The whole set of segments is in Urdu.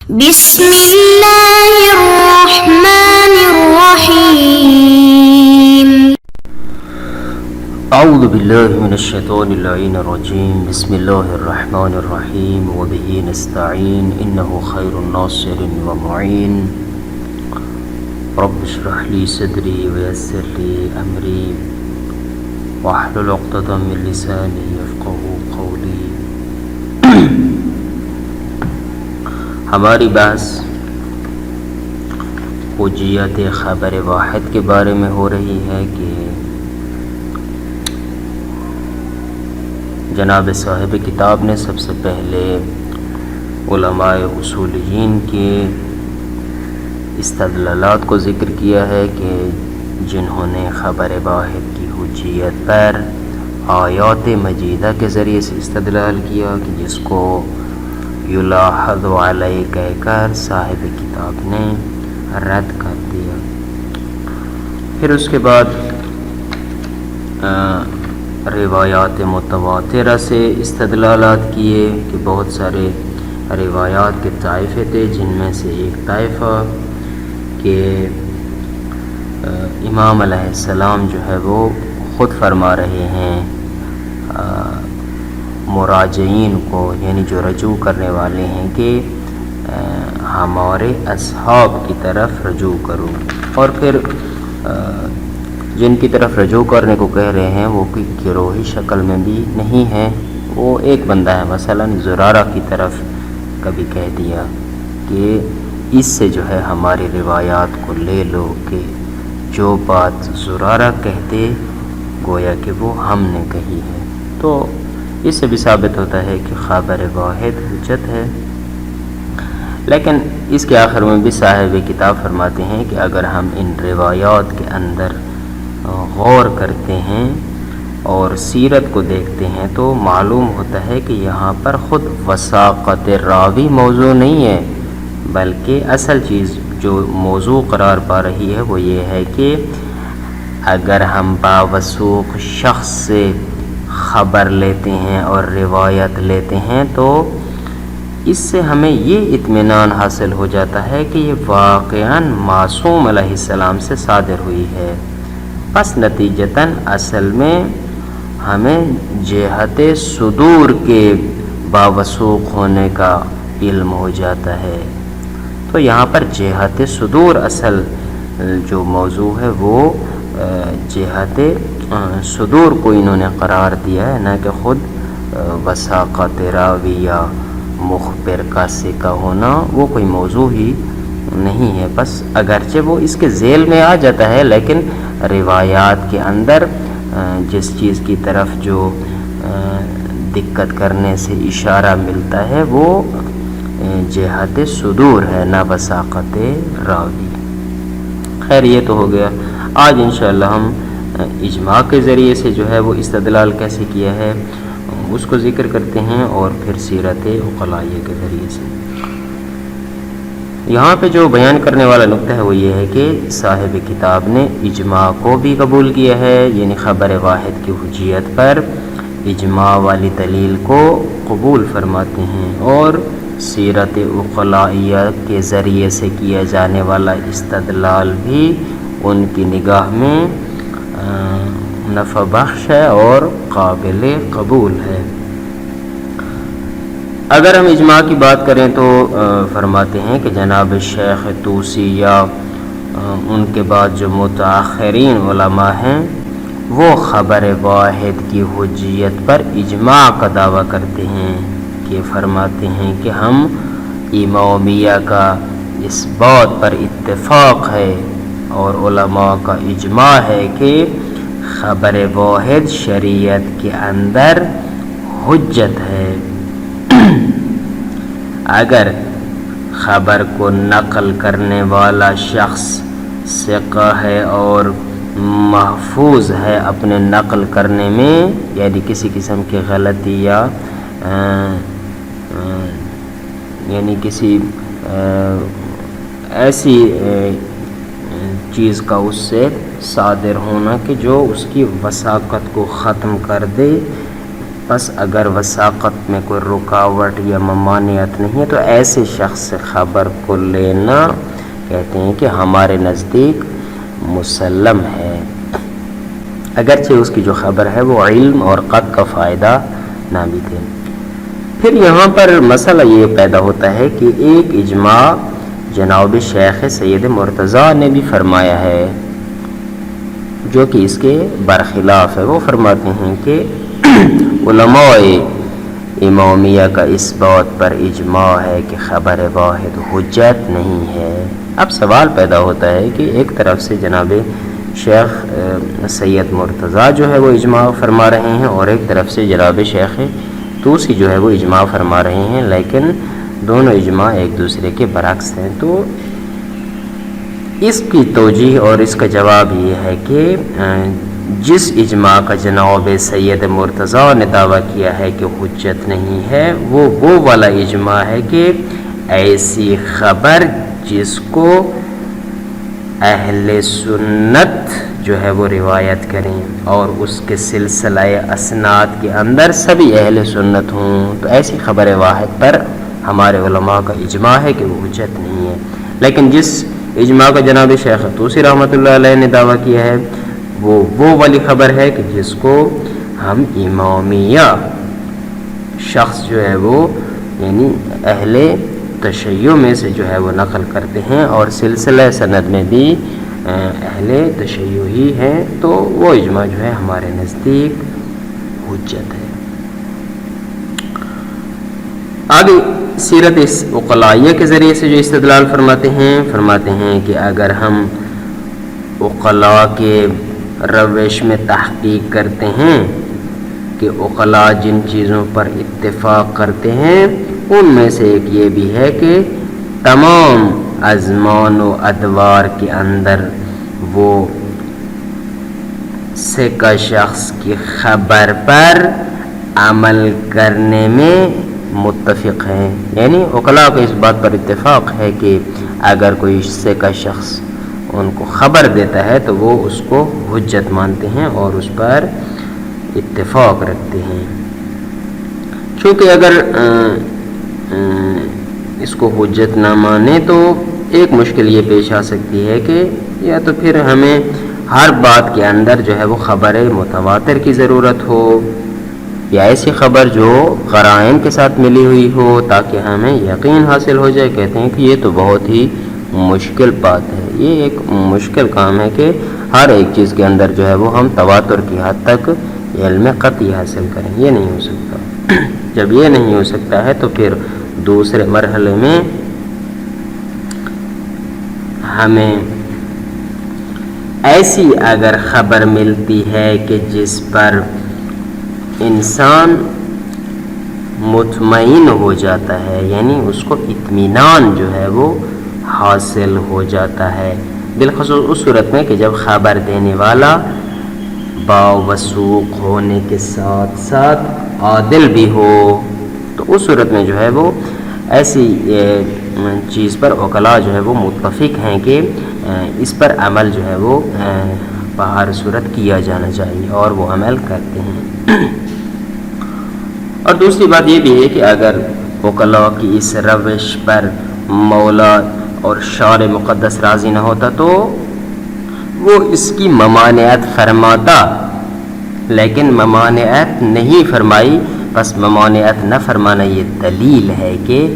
بسم اللہ الرحمن الرحیم اعوذ باللہ من الشیطان اللعین الرجیم بسم اللہ الرحمن الرحیم وبہ نستعین انہ خیر الناصر ومعین رب اشرح لی صدری ویسر لی امری واحلل عقدۃ من لسانی یفقہوا قولی۔ ہماری بحث حجیت خبر واحد کے بارے میں ہو رہی ہے کہ جناب صاحب کتاب نے سب سے پہلے علماء اصولیین کے استدلالات کو ذکر کیا ہے کہ جنہوں نے خبر واحد کی حجیت پر آیات مجیدہ کے ذریعے سے استدلال کیا کہ جس کو یلاحظ علیہ کہہ کر صاحب کتاب نے رد کر دیا۔ پھر اس کے بعد روایات متواترہ سے استدلالات کیے کہ بہت سارے روایات کے طائفے تھے، جن میں سے ایک طائفہ کہ امام علیہ السلام جو ہے وہ خود فرما رہے ہیں مراجعین کو، یعنی جو رجوع کرنے والے ہیں کہ ہمارے اصحاب کی طرف رجوع کرو، اور پھر جن کی طرف رجوع کرنے کو کہہ رہے ہیں وہ کوئی گروہی شکل میں بھی نہیں ہے، وہ ایک بندہ ہے، مثلا زرارہ کی طرف کبھی کہہ دیا کہ اس سے جو ہے ہماری روایات کو لے لو کہ جو بات زرارہ کہتے گویا کہ وہ ہم نے کہی ہے۔ تو اس سے بھی ثابت ہوتا ہے کہ خبر واحد حجت ہے۔ لیکن اس کے آخر میں بھی صاحب کتاب فرماتے ہیں کہ اگر ہم ان روایات کے اندر غور کرتے ہیں اور سیرت کو دیکھتے ہیں تو معلوم ہوتا ہے کہ یہاں پر خود وثاقت راوی موضوع نہیں ہے، بلکہ اصل چیز جو موضوع قرار پا رہی ہے وہ یہ ہے کہ اگر ہم باوثوق شخص سے خبر لیتے ہیں اور روایت لیتے ہیں تو اس سے ہمیں یہ اطمینان حاصل ہو جاتا ہے کہ یہ واقعاً معصوم علیہ السلام سے صادر ہوئی ہے، پس نتیجتاً اصل میں ہمیں جہت صدور کے باوثوق ہونے کا علم ہو جاتا ہے۔ تو یہاں پر جہت صدور اصل جو موضوع ہے وہ جہت صدور کو انہوں نے قرار دیا ہے، نہ کہ خود وثاقت راوی یا مخبر کا سکہ ہونا وہ کوئی موضوع ہی نہیں ہے۔ بس اگرچہ وہ اس کے ذیل میں آ جاتا ہے، لیکن روایات کے اندر جس چیز کی طرف جو دقت کرنے سے اشارہ ملتا ہے وہ جہت صدور ہے، نہ وثاقت راوی۔ خیر یہ تو ہو گیا۔ آج انشاءاللہ ہم اجماع کے ذریعے سے جو ہے وہ استدلال کیسے کیا ہے اس کو ذکر کرتے ہیں، اور پھر سیرت عقلائیہ کے ذریعے سے۔ یہاں پہ جو بیان کرنے والا نقطہ ہے وہ یہ ہے کہ صاحب کتاب نے اجماع کو بھی قبول کیا ہے، یعنی خبر واحد کی حجیت پر اجماع والی دلیل کو قبول فرماتے ہیں، اور سیرت عقلائیہ کے ذریعے سے کیا جانے والا استدلال بھی ان کی نگاہ میں نفع بخش ہے اور قابل قبول ہے۔ اگر ہم اجماع کی بات کریں تو فرماتے ہیں کہ جناب شیخ طوسی یا ان کے بعد جو متاخرین علماء ہیں وہ خبر واحد کی حجیت پر اجماع کا دعویٰ کرتے ہیں، کہ فرماتے ہیں کہ ہم امامیہ کا اس بات پر اتفاق ہے اور علماء کا اجماع ہے کہ خبر واحد شریعت کے اندر حجت ہے۔ اگر خبر کو نقل کرنے والا شخص ثقہ ہے اور محفوظ ہے اپنے نقل کرنے میں، یعنی کسی قسم کی غلطی یا یعنی کسی ایسی چیز کا اس سے صادر ہونا کہ جو اس کی وثاقت کو ختم کر دے، بس اگر وثاقت میں کوئی رکاوٹ یا ممانعت نہیں ہے تو ایسے شخص سے خبر کو لینا کہتے ہیں کہ ہمارے نزدیک مسلم ہے، اگرچہ اس کی جو خبر ہے وہ علم اور قط کا فائدہ نہ بھی دے۔ پھر یہاں پر مسئلہ یہ پیدا ہوتا ہے کہ ایک اجماع جناب شیخ سید مرتضیٰ نے بھی فرمایا ہے جو کہ اس کے برخلاف ہے۔ وہ فرماتے ہیں کہ علماء امامیہ کا اس بات پر اجماع ہے کہ خبر واحد حجت نہیں ہے۔ اب سوال پیدا ہوتا ہے کہ ایک طرف سے جناب شیخ سید مرتضیٰ جو ہے وہ اجماع فرما رہے ہیں اور ایک طرف سے جناب شیخ توسی جو ہے وہ اجماع فرما رہے ہیں، لیکن دونوں اجماع ایک دوسرے کے برعکس ہیں۔ تو اس کی توجیہ اور اس کا جواب یہ ہے کہ جس اجماع کا جناب سید مرتضیٰ نے دعویٰ کیا ہے کہ حجت نہیں ہے، وہ والا اجماع ہے کہ ایسی خبر جس کو اہل سنت جو ہے وہ روایت کریں اور اس کے سلسلہ اسناد کے اندر سبھی اہل سنت ہوں، تو ایسی خبر واحد پر ہمارے علماء کا اجماع ہے کہ وہ حجت نہیں ہے۔ لیکن جس اجماع کا جناب شیخ توسی رحمۃ اللہ علیہ نے دعویٰ کیا ہے وہ والی خبر ہے کہ جس کو ہم امامیہ شخص جو ہے وہ یعنی اہل تشیع میں سے جو ہے وہ نقل کرتے ہیں اور سلسلہ سند میں بھی اہل تشیع ہی ہیں، تو وہ اجماع جو ہے ہمارے نزدیک حجت ہے۔ آگے سیرت اس عقلائیہ کے ذریعے سے جو استدلال فرماتے ہیں کہ اگر ہم عقلاء کے روش میں تحقیق کرتے ہیں کہ عقلاء جن چیزوں پر اتفاق کرتے ہیں ان میں سے ایک یہ بھی ہے کہ تمام ازمان و ادوار کے اندر وہ سکہ شخص کی خبر پر عمل کرنے میں متفق ہیں، یعنی عقلاء کو اس بات پر اتفاق ہے کہ اگر کوئی سکہ شخص ان کو خبر دیتا ہے تو وہ اس کو حجت مانتے ہیں اور اس پر اتفاق رکھتے ہیں۔ چونکہ اگر اس کو حجت نہ مانے تو ایک مشکل یہ پیش آ سکتی ہے کہ یا تو پھر ہمیں ہر بات کے اندر جو ہے وہ خبر متواتر کی ضرورت ہو یا ایسی خبر جو قرائن کے ساتھ ملی ہوئی ہو تاکہ ہمیں یقین حاصل ہو جائے۔ کہتے ہیں کہ یہ تو بہت ہی مشکل بات ہے، یہ ایک مشکل کام ہے کہ ہر ایک چیز کے اندر جو ہے وہ ہم تواتر کی حد تک علم قطعی حاصل کریں، یہ نہیں ہو سکتا۔ جب یہ نہیں ہو سکتا ہے تو پھر دوسرے مرحلے میں ہمیں ایسی اگر خبر ملتی ہے کہ جس پر انسان مطمئن ہو جاتا ہے، یعنی اس کو اطمینان جو ہے وہ حاصل ہو جاتا ہے، بالخصوص اس صورت میں کہ جب خبر دینے والا باوثوق ہونے کے ساتھ ساتھ عادل بھی ہو، تو اس صورت میں جو ہے وہ ایسی چیز پر عقلاء جو ہے وہ متفق ہیں کہ اس پر عمل جو ہے وہ بہر صورت کیا جانا چاہیے اور وہ عمل کرتے ہیں۔ اور دوسری بات یہ بھی ہے کہ اگر عقلاء کی اس روش پر مولا اور شارع مقدس راضی نہ ہوتا تو وہ اس کی ممانعت فرماتا، لیکن ممانعت نہیں فرمائی، بس ممانعت نہ فرمانا یہ دلیل ہے کہ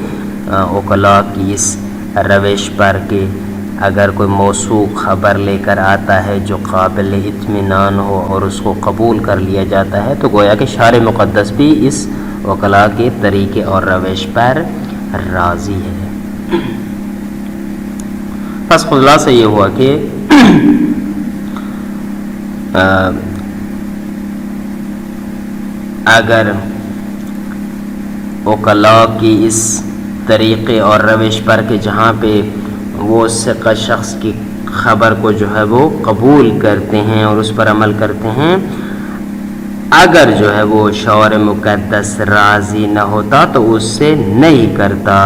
عقلاء کی اس روش پر کہ اگر کوئی موثوق خبر لے کر آتا ہے جو قابل اطمینان ہو اور اس کو قبول کر لیا جاتا ہے تو گویا کہ شارع مقدس بھی اس عقلاء کے طریقے اور روش پر راضی ہے۔ پس خلاصہ یہ ہوا کہ اگر عقلاء کی اس طریقے اور روش پر کہ جہاں پہ وہ ثقہ شخص کی خبر کو جو ہے وہ قبول کرتے ہیں اور اس پر عمل کرتے ہیں، اگر جو ہے وہ شارع مقدس راضی نہ ہوتا تو اس سے نہیں کرتا،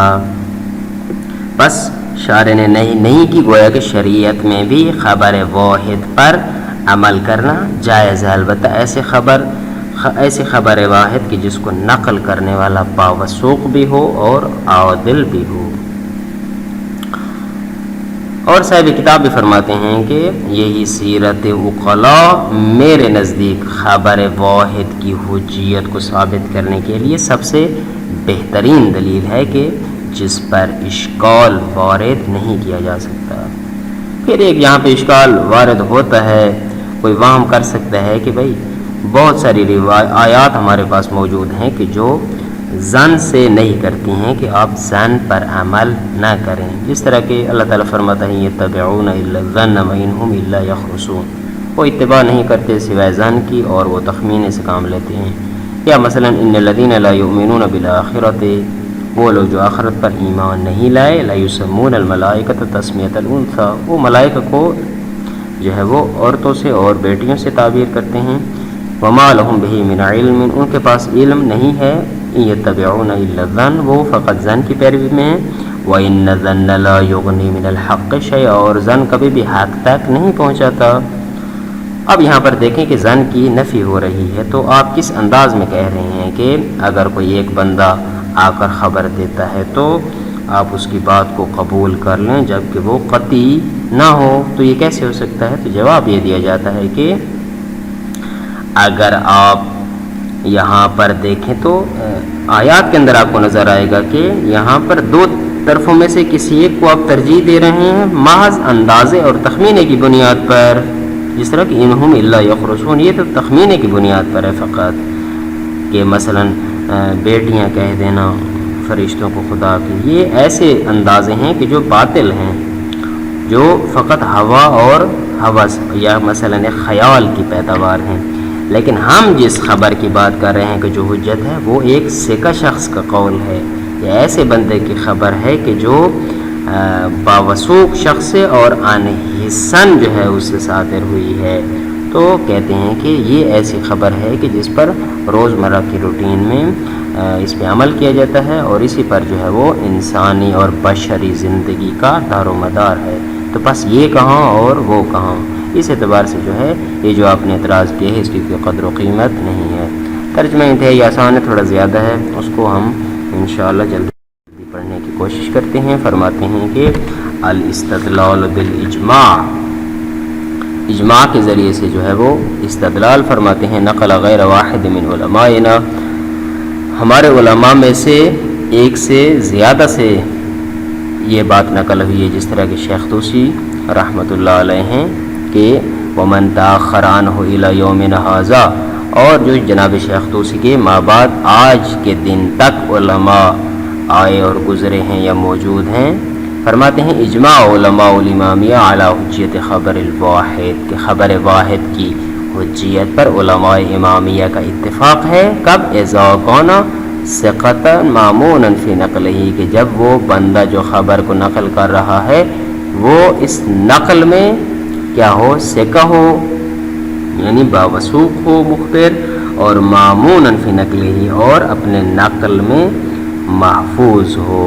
بس شارع نے نہیں کی، گویا کہ شریعت میں بھی خبر واحد پر عمل کرنا جائز ہے۔ البتہ ایسے خبر ایسی خبر واحد کی جس کو نقل کرنے والا باوثوق بھی ہو اور عادل بھی ہو۔ اور صاحب کتاب بھی فرماتے ہیں کہ یہی سیرت عقلاء میرے نزدیک خبر واحد کی حجیت کو ثابت کرنے کے لیے سب سے بہترین دلیل ہے کہ جس پر اشکال وارد نہیں کیا جا سکتا۔ پھر ایک یہاں پہ اشکال وارد ہوتا ہے، کوئی وہم کر سکتا ہے کہ بھائی بہت ساری آیات ہمارے پاس موجود ہیں کہ جو ظن سے نہیں کرتی ہیں کہ آپ ظن پر عمل نہ کریں، جس طرح کہ اللہ تعالیٰ فرماتا ہے یتبعون الا الظن وان هم الا یخرصون، وہ اتباع نہیں کرتے سوائے ظن کی اور وہ تخمینے سے کام لیتے ہیں۔ یا مثلا ان الذین لا یؤمنون بالآخرۃ، وہ لوگ جو آخرت پر ایمان نہیں لائے، لا یسمون الملائکۃ تسمیۃ الانثی، وہ ملائکہ کو جو ہے وہ عورتوں سے اور بیٹیوں سے تعبیر کرتے ہیں۔ وما لهم به من علم، ان کے پاس علم نہیں ہے، یتبعون الا الظن، وہ فقط ظن کی پیروی میں ہیں۔ وان الظن لا یغنی من الحق شیئا، اور ظن کبھی بھی حق تک نہیں پہنچاتا۔ اب یہاں پر دیکھیں کہ ظن کی نفی ہو رہی ہے، تو آپ کس انداز میں کہہ رہے ہیں کہ اگر کوئی ایک بندہ آ کر خبر دیتا ہے تو آپ اس کی بات کو قبول کر لیں جبکہ وہ قطعی نہ ہو، تو یہ کیسے ہو سکتا ہے؟ تو جواب یہ دیا جاتا ہے کہ اگر آپ یہاں پر دیکھیں تو آیات کے اندر آپ کو نظر آئے گا کہ یہاں پر دو طرفوں میں سے کسی ایک کو آپ ترجیح دے رہے ہیں محض اندازے اور تخمینے کی بنیاد پر، جس طرح کہ انہم الا یخرصون، یہ تو تخمینے کی بنیاد پر ہے فقط، کہ مثلا بیٹیاں کہہ دینا فرشتوں کو خدا کی، یہ ایسے اندازے ہیں کہ جو باطل ہیں، جو فقط ہوا اور ہوس یا مثلا خیال کی پیداوار ہیں۔ لیکن ہم جس خبر کی بات کر رہے ہیں کہ جو حجت ہے وہ ایک ثقہ شخص کا قول ہے، یا ایسے بندے کی خبر ہے کہ جو باوثوق شخص سے اور عن حسن جو ہے اس سے صادر ہوئی ہے، تو کہتے ہیں کہ یہ ایسی خبر ہے کہ جس پر روزمرہ کی روٹین میں اس پہ عمل کیا جاتا ہے، اور اسی پر جو ہے وہ انسانی اور بشری زندگی کا دار و مدار ہے۔ تو بس یہ کہاں اور وہ کہاں، اس اعتبار سے جو ہے یہ جو آپ نے اعتراض کیا ہے اس کی کوئی قدر و قیمت نہیں ہے۔ ترجمہ انتہائی آسان ہے، تھوڑا زیادہ ہے، اس کو ہم انشاءاللہ جلدی پڑھنے کی کوشش کرتے ہیں۔ فرماتے ہیں کہ الاستدلال بالاجماع، اجماع کے ذریعے سے جو ہے وہ استدلال فرماتے ہیں۔ نقل غیر واحد من علمائنا، ہمارے علماء میں سے ایک سے زیادہ سے یہ بات نقل ہوئی ہے، جس طرح کہ شیخ طوسی رحمۃ اللہ علیہ ہیں کہ ومن تاخر عنہ الی یومنا ھذا، اور جو جناب شیخ طوسی کے ماں بعد آج کے دن تک علماء آئے اور گزرے ہیں یا موجود ہیں، فرماتے ہیں اجماع علماء الامامیہ علی حجیت خبر الواحد، کہ خبر واحد کی حجیت پر علماء امامیہ کا اتفاق ہے۔ کب؟ اذا کان ثقۃ مامونا فی نقلہ، کہ جب وہ بندہ جو خبر کو نقل کر رہا ہے وہ اس نقل میں کیا ہو؟ ثقہ ہو، یعنی باوثوق ہو مخبر، اور مامونا فی نقلہ، اور اپنے نقل میں محفوظ ہو۔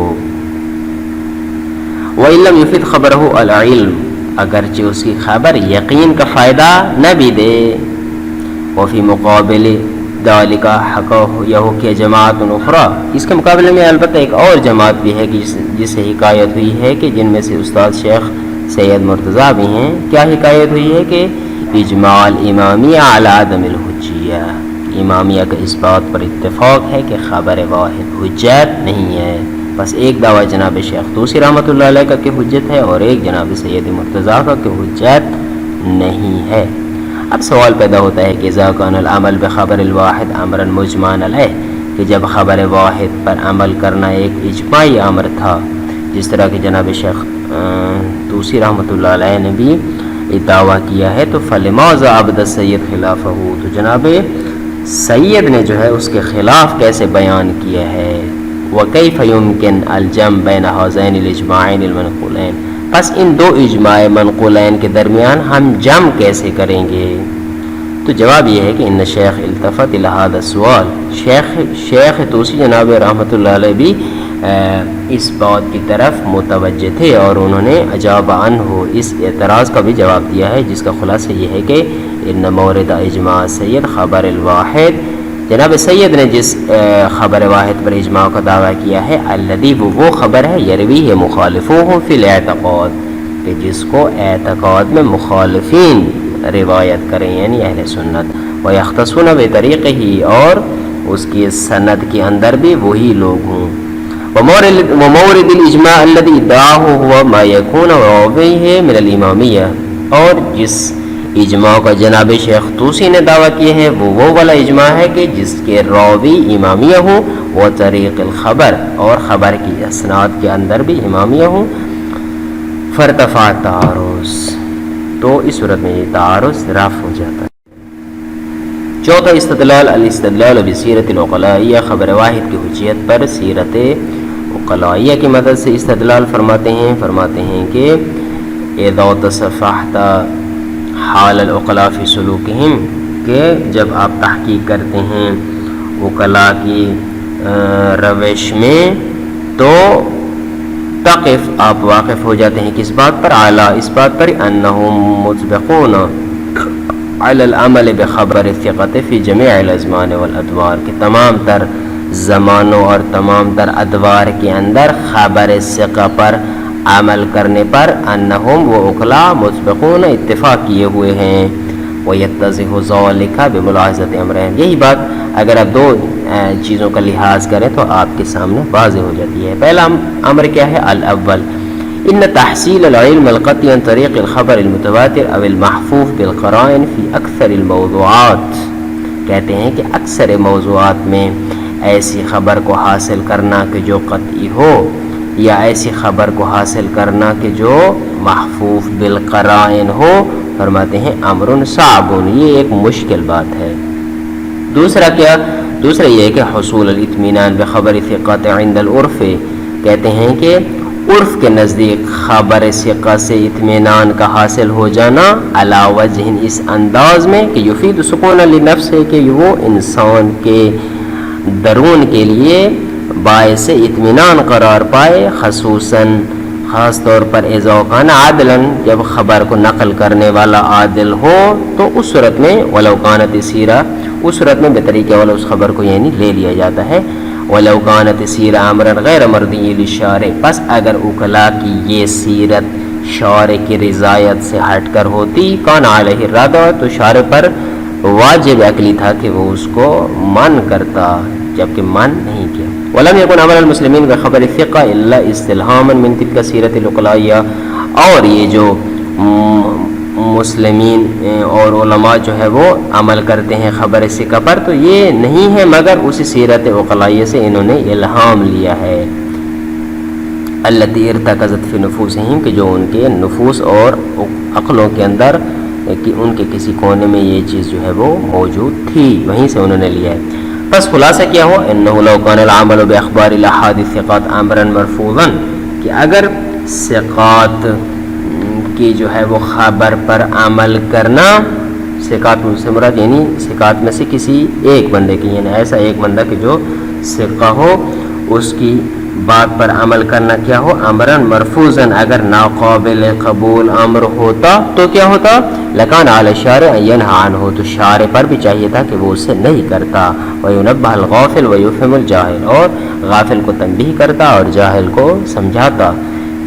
وَإِن لَّمْ يُفِدْ خَبَرَهُ الْعِلْمُ، اگرچہ اس کی خبر یقین کا فائدہ نہ بھی دے۔ وفی مقابل ذالک حکیہ جماعت اخری، اس کے مقابلے میں البتہ ایک اور جماعت بھی ہے جس سے حکایت ہوئی ہے کہ جن میں سے استاد شیخ سید مرتضیٰ بھی ہیں۔ کیا حکایت ہوئی ہے کہ اجماع الامامیہ علی عدم الحجیہ، امامیہ کا اس بات پر اتفاق ہے کہ خبر واحد حجت نہیں ہے۔ بس ایک دعویٰ جناب شیخ طوسی رحمۃ اللہ علیہ کا کہ حجت ہے، اور ایک جناب سید مرتضیٰ کا کہ حجت نہیں ہے۔ اب سوال پیدا ہوتا ہے کہ اذا کان العمل بخبر الواحد امرا مجمعا علیہ، کہ جب خبر واحد پر عمل کرنا ایک اجماعی امر تھا، جس طرح کہ جناب شیخ طوسی رحمۃ اللہ علیہ نے بھی دعویٰ کیا ہے، تو فلماذا عبد السید خلافہ، تو جناب سید نے جو ہے اس کے خلاف کیسے بیان کیا ہے۔ وَكَيْفَ يُمْكِنُ الْجَمْعُ بَيْنَ هَذَيْنِ الْإِجْمَاعَيْنِ الْمَنْقُولَيْنِ، پس ان دو اجماع منقولین کے درمیان ہم جمع کیسے کریں گے؟ تو جواب یہ ہے کہ ان شیخ التفت الی ھذا السؤال، شیخ طوسی جناب رحمۃ اللہ علیہ بھی اس بات کی طرف متوجہ تھے، اور انہوں نے اجاب عنہ، اس اعتراض کا بھی جواب دیا ہے، جس کا خلاصہ یہ ہے کہ ان مورد اجماع سید خبر الواحد جناب سید نے جس خبر واحد پر اجماع کا دعویٰ کیا ہے الذی وہ خبر ہے یروی ہے مخالفوہ فی الاعتقاد کہ جس کو اعتقاد میں مخالفین روایت کریں یعنی اہل سنت ویختصون بطریقہ اور اس کی سند کے اندر بھی وہی لوگ ہوں ومورد الاجماع الذي ادعاه هو ما يكون راويه من الامامیہ اور جس اجماع کا جناب شیخ طوسی نے دعویٰ کیے ہیں وہ والا اجماع ہے کہ جس کے راوی امامیہ ہو وہ طریق الخبر اور خبر کی اسناد کے اندر بھی امامیہ ہو فارتفع تعارض تو اس صورت میں یہ تعارض رفع ہو جاتا ہے۔ چوتھا استدلال الاستدلال بسیرت العقلائیہ خبر واحد کی حجیت پر سیرت عقلائیہ کی مدد سے استدلال فرماتے ہیں کہ اذا تصفحت حال العقلاء فی سلوکہم کہ جب آپ تحقیق کرتے ہیں عقلاء کی روش میں تو تقف آپ واقف ہو جاتے ہیں کس بات پر اعلیٰ اس بات پر انہم مسبقون علی العمل بخبر الثقۃ فی جمیع الازمان والادوار کہ تمام تر زمانوں اور تمام تر ادوار کے اندر خبر ثقہ پر عمل کرنے پر انہم وہ عقلاء مسبقون اتفاق کیے ہوئے ہیں ویتضح ذلک بملاحظۃ امرین یہی بات اگر آپ دو چیزوں کا لحاظ کریں تو آپ کے سامنے واضح ہو جاتی ہے۔ پہلا امر کیا ہے؟ الاول ان تحصیل العلم القطعی عن طریق الخبر المتواتر او المحفوظ بالقرائن فی اکثر الموضوعات کہتے ہیں کہ اکثر موضوعات میں ایسی خبر کو حاصل کرنا کہ جو قطعی ہو یا ایسی خبر کو حاصل کرنا کہ جو محفوظ بالقرائن ہو فرماتے ہیں امر صعب یہ ایک مشکل بات ہے۔ دوسرا کیا؟ دوسرا یہ ہے کہ حصول الاطمینان بخبر ثقات عند العرف کہتے ہیں کہ عرف کے نزدیک خبر ثقہ سے اطمینان کا حاصل ہو جانا علی وجہ اس انداز میں کہ یفید سکون لنفس ہے کہ وہ انسان کے درون کے لیے باعث اطمینان قرار پائے خصوصاً خاص طور پر اذا کان عادلاً جب خبر کو نقل کرنے والا عادل ہو تو اس صورت میں ولو کانت سیرہ اس صورت میں بطریقے والا اس خبر کو یعنی لے لیا جاتا ہے ولو کانت سیرہ امرا غیر مرضی للشارع پس اگر عقلاء کی یہ سیرت شارع کی رضایت سے ہٹ کر ہوتی کان علیہ الرد تو شارع پر واجب عقلی تھا کہ وہ اس کو من کرتا جبکہ من نہیں کیا۔ ولم يكن عمل المسلمین بخبر الثقہ الا استلہاما من تلك سیرت العقلائیہ اور یہ جو مسلمین اور علماء جو ہے وہ عمل کرتے ہیں خبر ثقہ پر تو یہ نہیں ہے مگر اسی سیرت عقلائیہ سے انہوں نے الہام لیا ہے التي ارتکزت فی نفوسہم کہ جو ان کے نفوس اور عقلوں کے اندر کہ ان کے کسی کونے میں یہ چیز جو ہے وہ موجود تھی وہیں سے انہوں نے لیا ہے۔ بس خلاصہ کیا ہو انه لو كان العمل باخبار الاحاد الثقات امرا مرفوضا کہ اگر ثقات کی جو ہے وہ خبر پر عمل کرنا ثقات سے مراد یعنی ثقات میں سے کسی ایک بندے کی یعنی ایسا ایک بندہ کہ جو ثقہ ہو اس کی بات پر عمل کرنا کیا ہو امرا مرفوضا اگر ناقابل قبول امر ہوتا تو کیا ہوتا لکان علی الشارع ینہی عنہ تو شارع پر بھی چاہیے تھا کہ وہ اسے نہیں کرتا وینبہ الغافل ویفہم الجاہل اور غافل کو تنبیہ کرتا اور جاہل کو سمجھاتا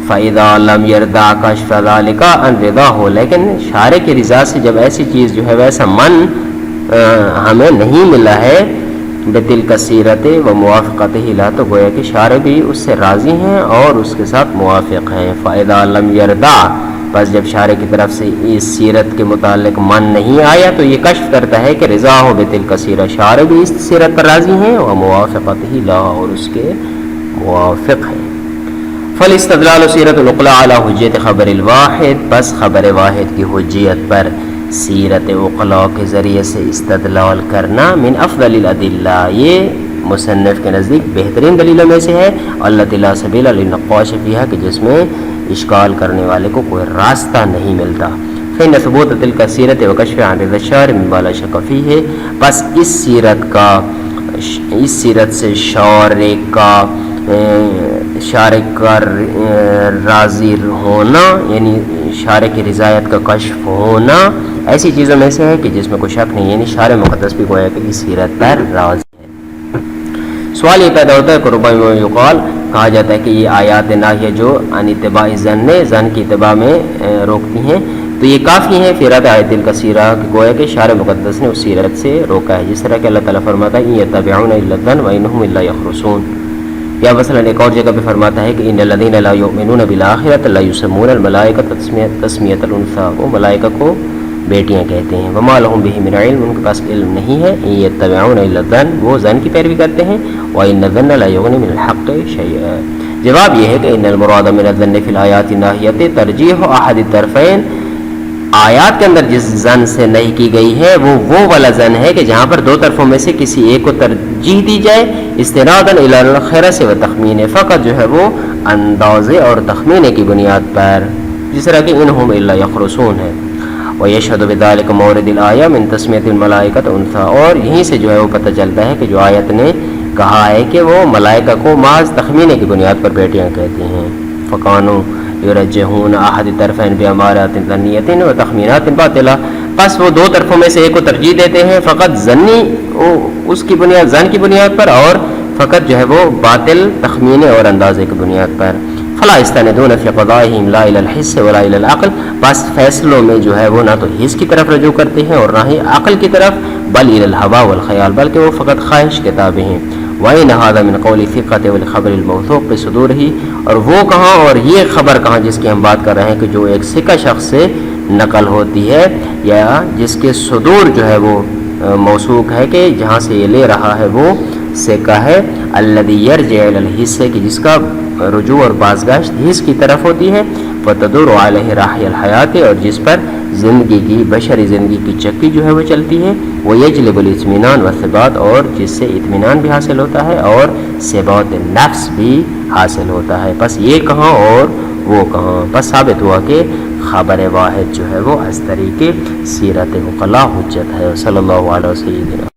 فَإِذَا لَمْ يَرْدَعْ كَشْفَ ذَلِكَ عَنْ رِضَاهُ لیکن شارع کی رضا سے جب ایسی چیز جو ہے ویسا من ہمیں نہیں ملا ہے بِتِلْكَ السِّیرَةِ وَمُوَافِقَتِهِ لَا تو گویا کہ شارع بھی اس سے راضی ہیں اور اس کے ساتھ موافق ہیں فَإِذَا لَمْ يَرْدَعْ بس جب شارع کی طرف سے اس سیرت کے متعلق من نہیں آیا تو یہ کشف کرتا ہے کہ رضا ہو بِتِلْكَ السِّیرَةِ شارع بھی اس سیرت پر راضی ہیں وَمُوَافِقَتِهِ لَا اور اس کے موافق ہیں۔ فالاستدلال سیرت العقلاء علی حجیت خبر الواحد بس خبر واحد کی حجیت پر سیرت عقلاء کے ذریعے سے استدلال کرنا من افضل الادلہ یہ مصنف کے نزدیک بہترین دلیلوں میں سے ہے التی لا سبیل للنقاش فیہا کہ جس میں اشکال کرنے والے کو کوئی راستہ نہیں ملتا فإن ثبوت تلک سیرت وکشف عن رضا الشارع مما لا شک فیہ بس اس سیرت سے شارع کا راضی ہونا یعنی شارع کی رضایت کا کشف ہونا ایسی چیزوں میں سے ہے کہ جس میں کوئی شک نہیں، یعنی شارع مقدس بھی گویا کہ سیرت پر راضی ہے۔ سوال یہ پیدا ہوتا ہے کہ ربما یقال، کہا جاتا ہے کہ یہ آیات ناہیہ جو عن اتباع زن کی اتباع میں روکتی ہیں، تو یہ کافی ہیں فی رد آیت الکثیرہ، کہ گویا کہ شارع مقدس نے اس سیرت سے روکا ہے، جس طرح کہ اللہ تعالیٰ فرماتا ہے ان یتبعون الا الظن وانہم الا یخرصون، یا مثلا ایک اور جگہ پہ فرماتا ہے کہ ان الذین لا یؤمنون بالآخرۃ لا یسمون الملائکۃ تسمیۃ الانثی، وہ ملائکہ کو بیٹیاں کہتے ہیں، وما لہم بہ من علم، ان کے پاس علم نہیں ہے، ان یتبعون الا الظن، وہ ظن کی پیروی کرتے ہیں، وان الظن لا یغنی من الحق شیئا۔ جواب یہ ہے کہ ان المراد من الظن فی الآیات الناہیۃ ترجیح احد الطرفین، آیات کے اندر جس ظن سے نہیں کی گئی ہے وہ والا ظن ہے کہ جہاں پر دو طرفوں میں سے کسی ایک کو ترجیح دی جائے، استنادا الی الخرص و تخمین، فقط جو ہے وہ اندازے اور تخمینے کی بنیاد پر، جس طرح کہ انہم الا یخرصون ہے۔ ویشہد بذلک مورد الآیہ من تسمیۃ الملائکۃ انثی، اور یہیں سے جو ہے وہ پتہ چلتا ہے کہ جو آیت نے کہا ہے کہ وہ ملائکہ کو محض تخمینے کی بنیاد پر بیٹیاں کہتے ہیں، فکانوا یرجحون احد طرفین بامارات ظنیۃ و تخمینات باطلہ، پس وہ دو طرفوں میں سے ایک کو ترجیح دیتے ہیں فقط ظنی اس کی بنیاد، ظن کی بنیاد پر، اور فقط جو ہے وہ باطل تخمینے اور اندازے کی بنیاد پر۔ فلا یستندون فی قضائہم لا الی الحس ولا الی العقل، بس فیصلوں میں جو ہے وہ نہ تو حس کی طرف رجوع کرتے ہیں اور نہ ہی عقل کی طرف، بل الی الہوی والخیال، بلکہ وہ فقط خواہش کے تابع ہیں۔ وَإِنَّ هَذَا مِنْ قَوْلِ الثِّقَةِ وَالْخَبْرِ الْمَوْثُوقِ بِصُدُورِهِ، اور وہ کہاں اور یہ خبر کہاں جس کی ہم بات کر رہے ہیں کہ جو ایک ثقہ شخص سے نقل ہوتی ہے، یا جس کے صدور جو ہے وہ موثوق ہے کہ جہاں سے یہ لے رہا ہے وہ ثقہ ہے، الَّذِي يَرْجِعُ إِلَى الْحِسِّ، کہ جس کا رجوع اور بازگشت حس کی طرف ہوتی ہے، وَتَدُورُ عَلَيْهِ رَاحِيَ الْحَيَاةِ، اور جس پر زندگی کی، بشری زندگی کی چکی جو ہے وہ چلتی ہے، وہ یجلب الاطمینان والثبات، اور جس سے اطمینان بھی حاصل ہوتا ہے اور ثبات نفس بھی حاصل ہوتا ہے۔ پس یہ کہاں اور وہ کہاں، پس ثابت ہوا کہ خبر واحد جو ہے وہ از طریق سیرت مقلا حجت ہے۔ صلی اللہ علیہ وسلم۔